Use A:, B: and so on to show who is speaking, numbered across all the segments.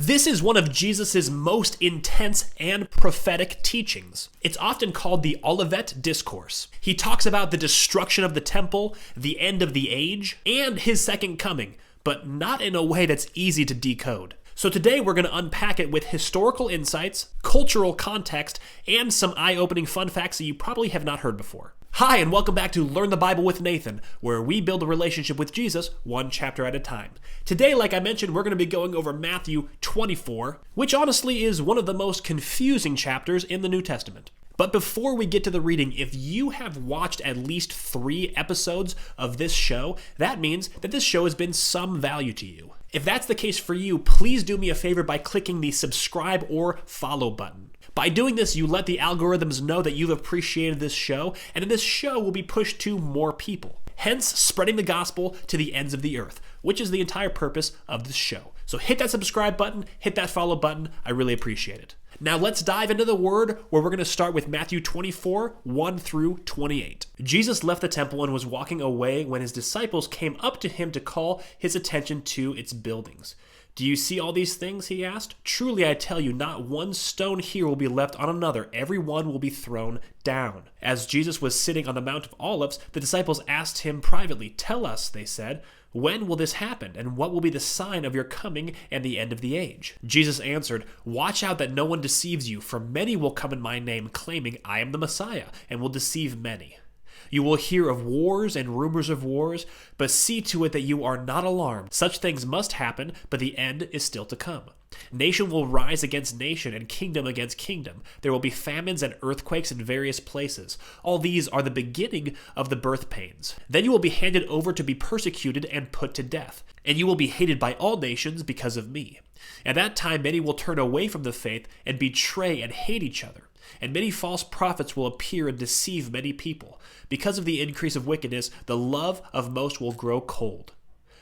A: This is one of Jesus' most intense and prophetic teachings. It's often called the Olivet Discourse. He talks about the destruction of the temple, the end of the age, and his second coming, but not in a way that's easy to decode. So today we're going to unpack it with historical insights, cultural context, and some eye-opening fun facts that you probably have not heard before. Hi, and welcome back to Learn the Bible with Nathan, where we build a relationship with Jesus one chapter at a time. Today, like I mentioned, we're going to be going over Matthew 24, which honestly is one of the most confusing chapters in the New Testament. But before we get to the reading, if you have watched at least 3 episodes of this show, that means that this show has been some value to you. If that's the case for you, please do me a favor by clicking the subscribe or follow button. By doing this, you let the algorithms know that you've appreciated this show, and then this show will be pushed to more people, hence spreading the gospel to the ends of the earth, which is the entire purpose of this show. So hit that subscribe button, hit that follow button, I really appreciate it. Now let's dive into the word, where we're going to start with Matthew 24, 1 through 28. Jesus left the temple and was walking away when his disciples came up to him to call his attention to its buildings. "Do you see all these things?" he asked. "Truly I tell you, not one stone here will be left on another. Every one will be thrown down." As Jesus was sitting on the Mount of Olives, the disciples asked him privately, "Tell us," they said, "when will this happen, and what will be the sign of your coming and the end of the age?" Jesus answered, "Watch out that no one deceives you, for many will come in my name, claiming I am the Messiah, and will deceive many. You will hear of wars and rumors of wars, but see to it that you are not alarmed. Such things must happen, but the end is still to come. Nation will rise against nation and kingdom against kingdom. There will be famines and earthquakes in various places. All these are the beginning of the birth pains. Then you will be handed over to be persecuted and put to death, and you will be hated by all nations because of me. At that time many will turn away from the faith and betray and hate each other. And many false prophets will appear and deceive many people. Because of the increase of wickedness, the love of most will grow cold.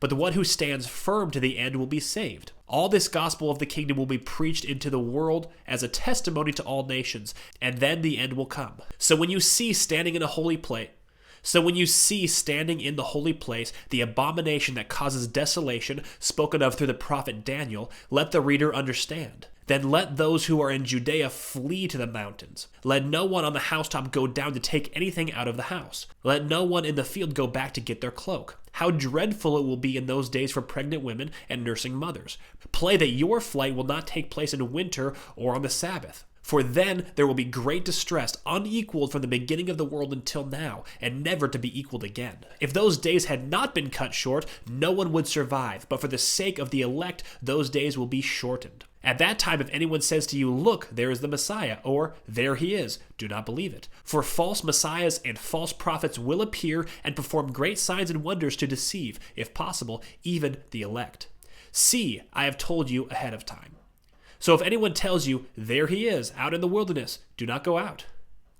A: But the one who stands firm to the end will be saved. All this gospel of the kingdom will be preached into the world as a testimony to all nations, and then the end will come. So when you see standing in the holy place the abomination that causes desolation spoken of through the prophet Daniel, let the reader understand. Then let those who are in Judea flee to the mountains. Let no one on the housetop go down to take anything out of the house. Let no one in the field go back to get their cloak. How dreadful it will be in those days for pregnant women and nursing mothers. Pray that your flight will not take place in winter or on the Sabbath. For then there will be great distress, unequaled from the beginning of the world until now, and never to be equaled again. If those days had not been cut short, no one would survive, but for the sake of the elect, those days will be shortened. At that time, if anyone says to you, 'Look, there is the Messiah,' or 'There he is,' do not believe it. For false messiahs and false prophets will appear and perform great signs and wonders to deceive, if possible, even the elect. See, I have told you ahead of time. So if anyone tells you, 'There he is, out in the wilderness,' do not go out.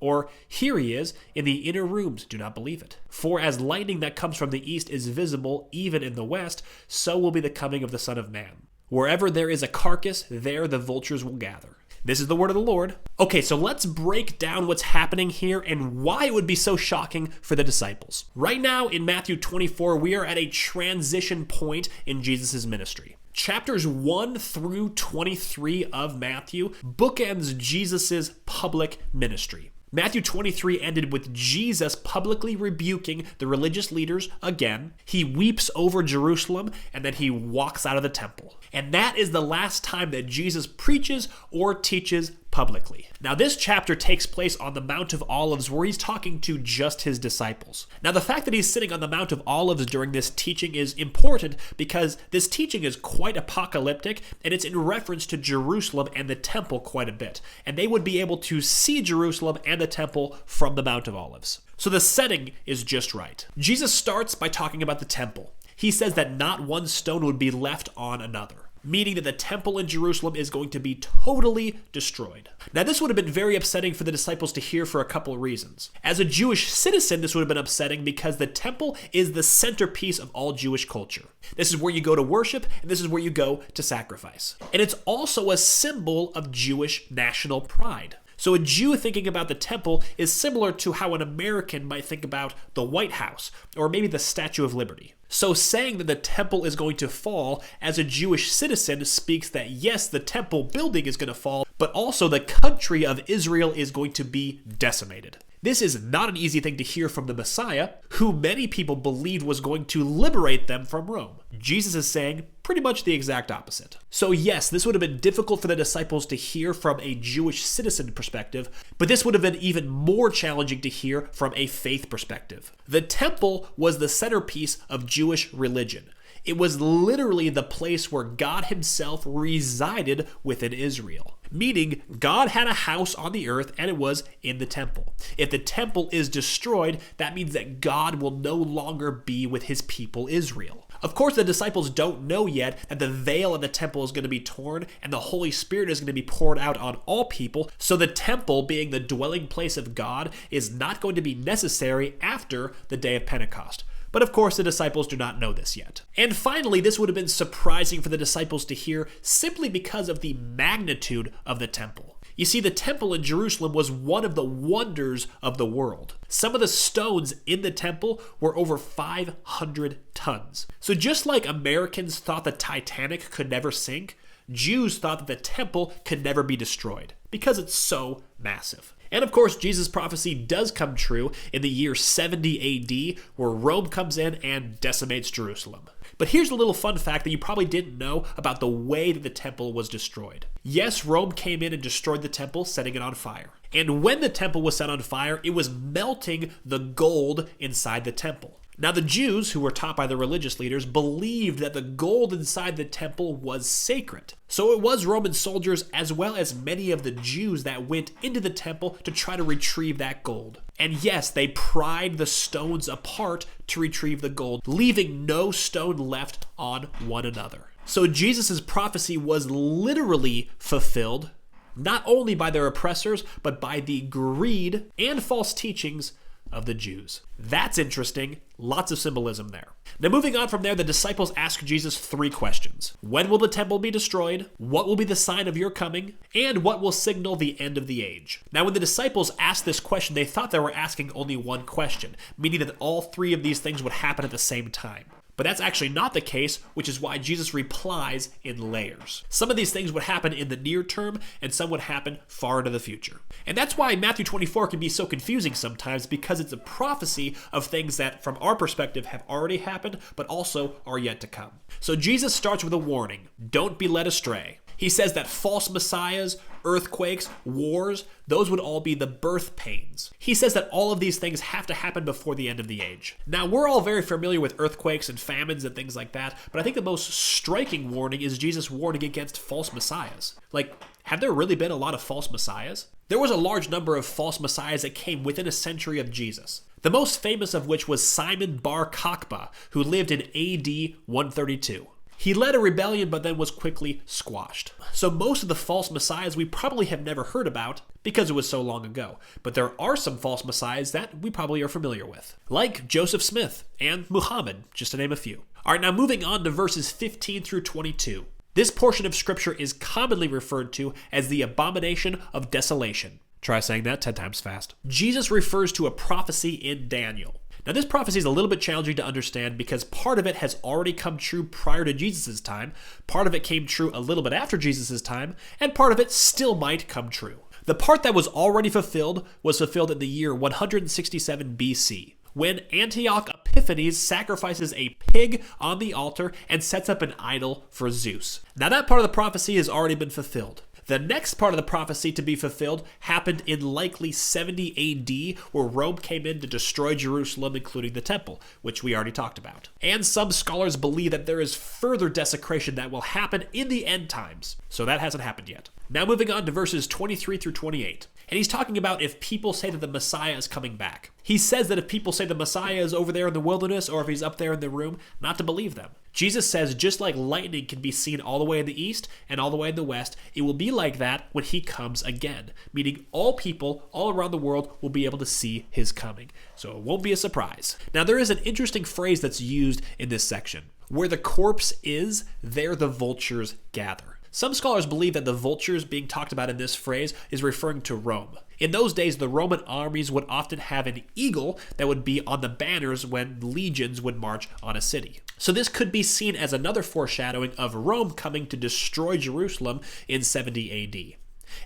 A: Or, 'Here he is, in the inner rooms,' do not believe it. For as lightning that comes from the east is visible even in the west, so will be the coming of the Son of Man. Wherever there is a carcass, there the vultures will gather." This is the word of the Lord. Okay, so let's break down what's happening here and why it would be so shocking for the disciples. Right now in Matthew 24, we are at a transition point in Jesus' ministry. Chapters 1 through 23 of Matthew bookends Jesus' public ministry. Matthew 23 ended with Jesus publicly rebuking the religious leaders again. He weeps over Jerusalem, and then he walks out of the temple. And that is the last time that Jesus preaches or teaches publicly. Now, this chapter takes place on the Mount of Olives, where he's talking to just his disciples. Now, the fact that he's sitting on the Mount of Olives during this teaching is important because this teaching is quite apocalyptic, and it's in reference to Jerusalem and the temple quite a bit. And they would be able to see Jerusalem and the temple from the Mount of Olives. So the setting is just right. Jesus starts by talking about the temple. He says that not one stone would be left on another, meaning that the temple in Jerusalem is going to be totally destroyed. Now, this would have been very upsetting for the disciples to hear for a couple of reasons. As a Jewish citizen, this would have been upsetting because the temple is the centerpiece of all Jewish culture. This is where you go to worship, and this is where you go to sacrifice. And it's also a symbol of Jewish national pride. So a Jew thinking about the temple is similar to how an American might think about the White House or maybe the Statue of Liberty. So saying that the temple is going to fall as a Jewish citizen speaks that yes, the temple building is going to fall, but also the country of Israel is going to be decimated. This is not an easy thing to hear from the Messiah, who many people believed was going to liberate them from Rome. Jesus is saying pretty much the exact opposite. So yes, this would have been difficult for the disciples to hear from a Jewish citizen perspective, but this would have been even more challenging to hear from a faith perspective. The temple was the centerpiece of Jewish religion. It was literally the place where God himself resided within Israel. Meaning, God had a house on the earth and it was in the temple. If the temple is destroyed, that means that God will no longer be with his people Israel. Of course, the disciples don't know yet that the veil in the temple is going to be torn and the Holy Spirit is going to be poured out on all people. So the temple, being the dwelling place of God, is not going to be necessary after the day of Pentecost. But of course, the disciples do not know this yet. And finally, this would have been surprising for the disciples to hear simply because of the magnitude of the temple. You see, the temple in Jerusalem was one of the wonders of the world. Some of the stones in the temple were over 500 tons. So just like Americans thought the Titanic could never sink, Jews thought that the temple could never be destroyed because it's so massive. And of course, Jesus' prophecy does come true in the year 70 AD, where Rome comes in and decimates Jerusalem. But here's a little fun fact that you probably didn't know about the way that the temple was destroyed. Yes, Rome came in and destroyed the temple, setting it on fire. And when the temple was set on fire, it was melting the gold inside the temple. Now, the Jews, who were taught by the religious leaders, believed that the gold inside the temple was sacred. So it was Roman soldiers as well as many of the Jews that went into the temple to try to retrieve that gold. And yes, they pried the stones apart to retrieve the gold, leaving no stone left on one another. So Jesus' prophecy was literally fulfilled, not only by their oppressors, but by the greed and false teachings of the Jews. That's interesting. Lots of symbolism there. Now, moving on from there, the disciples ask Jesus 3 questions. When will the temple be destroyed? What will be the sign of your coming? And what will signal the end of the age? Now, when the disciples asked this question, they thought they were asking only one question, meaning that all 3 of these things would happen at the same time. But that's actually not the case, which is why Jesus replies in layers. Some of these things would happen in the near term, and some would happen far into the future. And that's why Matthew 24 can be so confusing sometimes, because it's a prophecy of things that, from our perspective, have already happened, but also are yet to come. So Jesus starts with a warning: don't be led astray. He says that false messiahs, earthquakes, wars, those would all be the birth pains. He says that all of these things have to happen before the end of the age. Now, we're all very familiar with earthquakes and famines and things like that, but I think the most striking warning is Jesus' warning against false messiahs. Like, have there really been a lot of false messiahs? There was a large number of false messiahs that came within a century of Jesus. The most famous of which was Simon Bar Kokhba, who lived in AD 132. He led a rebellion but then was quickly squashed. So most of the false messiahs we probably have never heard about because it was so long ago. But there are some false messiahs that we probably are familiar with, like Joseph Smith and Muhammad, just to name a few. All right, now moving on to verses 15 through 22. This portion of scripture is commonly referred to as the abomination of desolation. Try saying that 10 times fast. Jesus refers to a prophecy in Daniel. Now, this prophecy is a little bit challenging to understand because part of it has already come true prior to Jesus' time, part of it came true a little bit after Jesus' time, and part of it still might come true. The part that was already fulfilled was fulfilled in the year 167 BC, when Antioch Epiphanes sacrifices a pig on the altar and sets up an idol for Zeus. Now, that part of the prophecy has already been fulfilled. The next part of the prophecy to be fulfilled happened in likely 70 AD, where Rome came in to destroy Jerusalem, including the temple, which we already talked about. And some scholars believe that there is further desecration that will happen in the end times, so that hasn't happened yet. Now moving on to verses 23 through 28. And he's talking about if people say that the Messiah is coming back. He says that if people say the Messiah is over there in the wilderness or if he's up there in the room, not to believe them. Jesus says just like lightning can be seen all the way in the east and all the way in the west, it will be like that when he comes again, meaning all people all around the world will be able to see his coming. So it won't be a surprise. Now there is an interesting phrase that's used in this section. Where the corpse is, there the vultures gather. Some scholars believe that the vultures being talked about in this phrase is referring to Rome. In those days, the Roman armies would often have an eagle that would be on the banners when legions would march on a city. So this could be seen as another foreshadowing of Rome coming to destroy Jerusalem in 70 AD.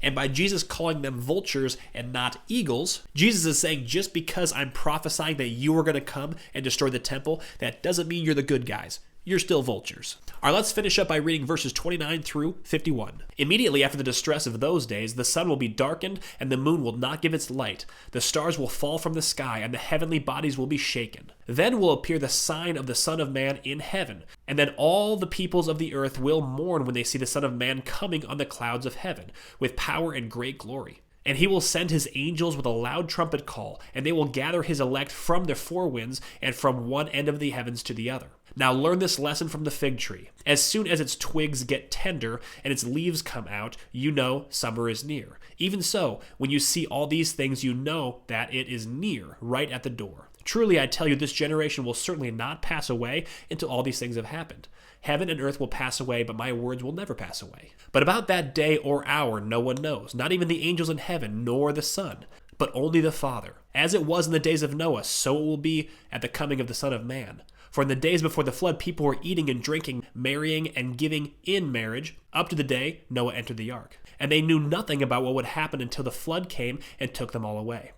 A: And by Jesus calling them vultures and not eagles, Jesus is saying, just because I'm prophesying that you are going to come and destroy the temple, that doesn't mean you're the good guys. You're still vultures. All right, let's finish up by reading verses 29 through 51. Immediately after the distress of those days, the sun will be darkened, and the moon will not give its light. The stars will fall from the sky, and the heavenly bodies will be shaken. Then will appear the sign of the Son of Man in heaven. And then all the peoples of the earth will mourn when they see the Son of Man coming on the clouds of heaven, with power and great glory. And he will send his angels with a loud trumpet call, and they will gather his elect from the four winds and from one end of the heavens to the other. Now learn this lesson from the fig tree. As soon as its twigs get tender and its leaves come out, you know summer is near. Even so, when you see all these things, you know that it is near, right at the door. Truly, I tell you, this generation will certainly not pass away until all these things have happened. Heaven and earth will pass away, but my words will never pass away. But about that day or hour no one knows, not even the angels in heaven, nor the Son, but only the Father. As it was in the days of Noah, so it will be at the coming of the Son of Man. For in the days before the flood, people were eating and drinking, marrying and giving in marriage, up to the day Noah entered the ark. And they knew nothing about what would happen until the flood came and took them all away.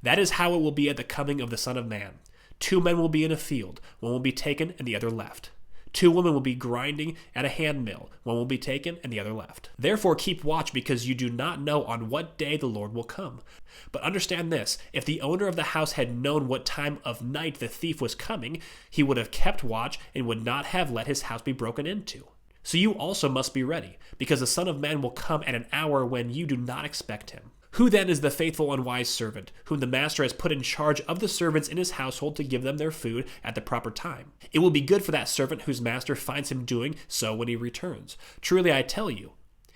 A: That is how it will be at the coming of the Son of Man. 2 men will be in a field, one will be taken and the other left. 2 women will be grinding at a handmill, one will be taken and the other left. Therefore keep watch, because you do not know on what day the Lord will come. But understand this, if the owner of the house had known what time of night the thief was coming, he would have kept watch and would not have let his house be broken into. So you also must be ready, because the Son of Man will come at an hour when you do not expect him. Who then is the faithful and wise servant, whom the master has put in charge of the servants in his household to give them their food at the proper time? It will be good for that servant whose master finds him doing so when he returns. Truly I tell you,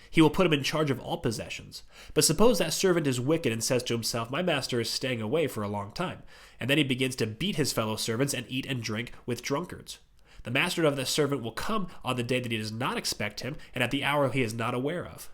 A: he will put him in charge of all possessions. But suppose that servant is wicked and says to himself, my master is staying away for a long time. And then he begins to beat his fellow servants and eat and drink with drunkards. The master of the servant will come on the day that he does not expect him, and at the hour he is not aware of.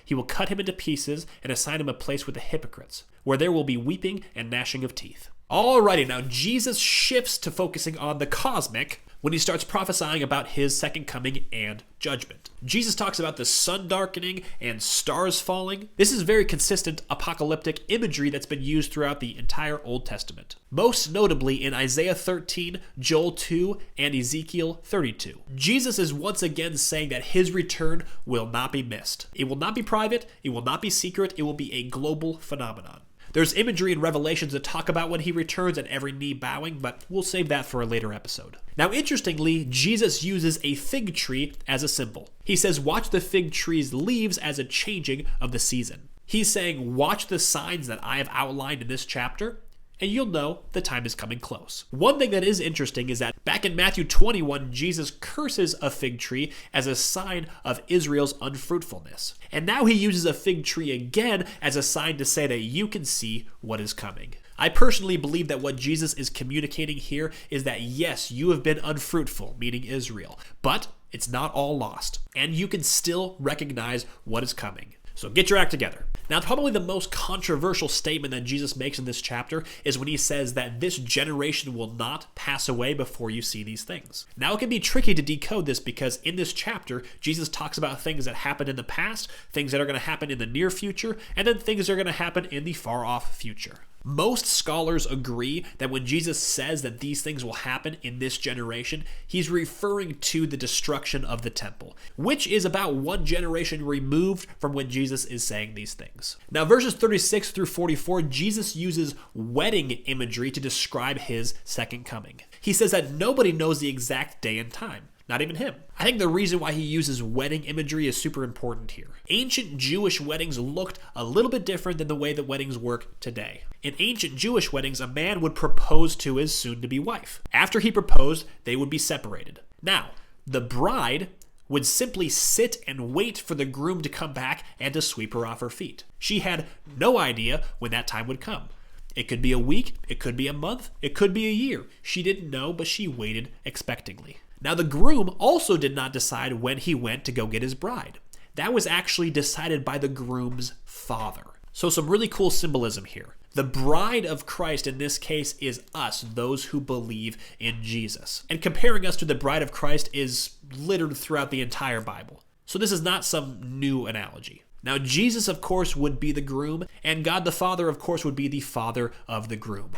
A: He will cut him into pieces and assign him a place with the hypocrites, where there will be weeping and gnashing of teeth. Alrighty, now Jesus shifts to focusing on the cosmic when he starts prophesying about his second coming and judgment. Jesus talks about the sun darkening and stars falling. This is very consistent apocalyptic imagery that's been used throughout the entire Old Testament. Most notably in Isaiah 13, Joel 2, and Ezekiel 32. Jesus is once again saying that his return will not be missed. It will not be private, it will not be secret, it will be a global phenomenon. There's imagery in Revelations that talk about when he returns and every knee bowing, but we'll save that for a later episode. Now, interestingly, Jesus uses a fig tree as a symbol. He says, watch the fig tree's leaves as a changing of the season. He's saying, watch the signs that I have outlined in this chapter, and you'll know the time is coming close. One thing that is interesting is that back in Matthew 21, Jesus curses a fig tree as a sign of Israel's unfruitfulness. And now he uses a fig tree again as a sign to say that you can see what is coming. I personally believe that what Jesus is communicating here is that yes, you have been unfruitful, meaning Israel, but it's not all lost, and you can still recognize what is coming. So get your act together. Now, probably the most controversial statement that Jesus makes in this chapter is when he says that this generation will not pass away before you see these things. Now, it can be tricky to decode this because in this chapter, Jesus talks about things that happened in the past, things that are going to happen in the near future, and then things that are going to happen in the far-off future. Most scholars agree that when Jesus says that these things will happen in this generation, he's referring to the destruction of the temple, which is about 1 generation removed from when Jesus is saying these things. Now, verses 36 through 44, Jesus uses wedding imagery to describe his second coming. He says that nobody knows the exact day and time. Not even him. I think the reason why he uses wedding imagery is super important here. Ancient Jewish weddings looked a little bit different than the way that weddings work today. In ancient Jewish weddings, a man would propose to his soon-to-be wife. After he proposed, they would be separated. Now, the bride would simply sit and wait for the groom to come back and to sweep her off her feet. She had no idea when that time would come. It could be a week, it could be a month, it could be a year. She didn't know, but she waited expectantly. Now, the groom also did not decide when he went to go get his bride. that was actually decided by the groom's father. So some really cool symbolism here. The bride of Christ in this case is us, those who believe in Jesus. And comparing us to the bride of Christ is littered throughout the entire Bible. So this is not some new analogy. Now, Jesus, of course, would be the groom, and God the Father, of course, would be the father of the groom.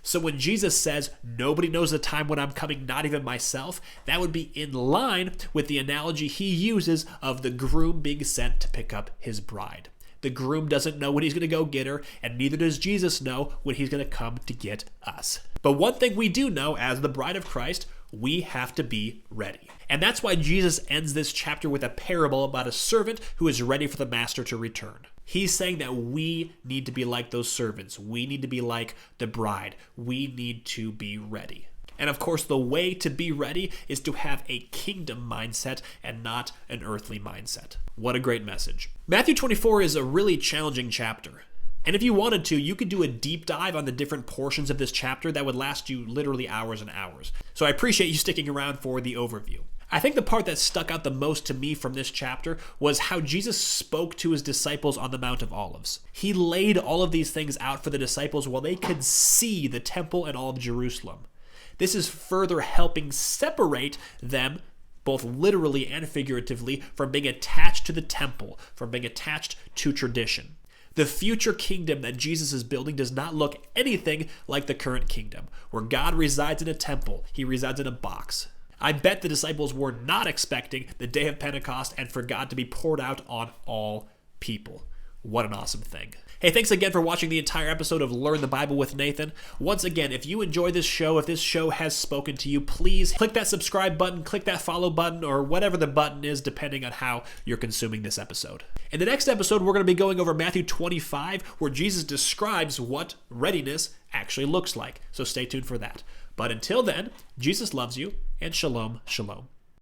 A: So when Jesus says, nobody knows the time when I'm coming, not even myself, that would be in line with the analogy he uses of the groom being sent to pick up his bride. The groom doesn't know when he's going to go get her, and neither does Jesus know when he's going to come to get us. But one thing we do know as the bride of Christ, we have to be ready. And that's why Jesus ends this chapter with a parable about a servant who is ready for the master to return. He's saying that we need to be like those servants. We need to be like the bride. We need to be ready. And of course, the way to be ready is to have a kingdom mindset and not an earthly mindset. What a great message. Matthew 24 is a really challenging chapter. And if you wanted to, you could do a deep dive on the different portions of this chapter that would last you literally hours and hours. So I appreciate you sticking around for the overview. I think the part that stuck out the most to me from this chapter was how Jesus spoke to his disciples on the Mount of Olives. He laid all of these things out for the disciples while they could see the temple and all of Jerusalem. This is further helping separate them, both literally and figuratively, from being attached to the temple, from being attached to tradition. The future kingdom that Jesus is building does not look anything like the current kingdom, where God resides in a temple, he resides in a box. I bet the disciples were not expecting the day of Pentecost and for God to be poured out on all people. What an awesome thing. Hey, thanks again for watching the entire episode of Learn the Bible with Nathan. Once again, if you enjoy this show, if this show has spoken to you, please click that subscribe button, click that follow button, or whatever the button is, depending on how you're consuming this episode. In the next episode, we're going to be going over Matthew 25, where Jesus describes what readiness actually looks like. So stay tuned for that. But until then, Jesus loves you, and shalom, shalom.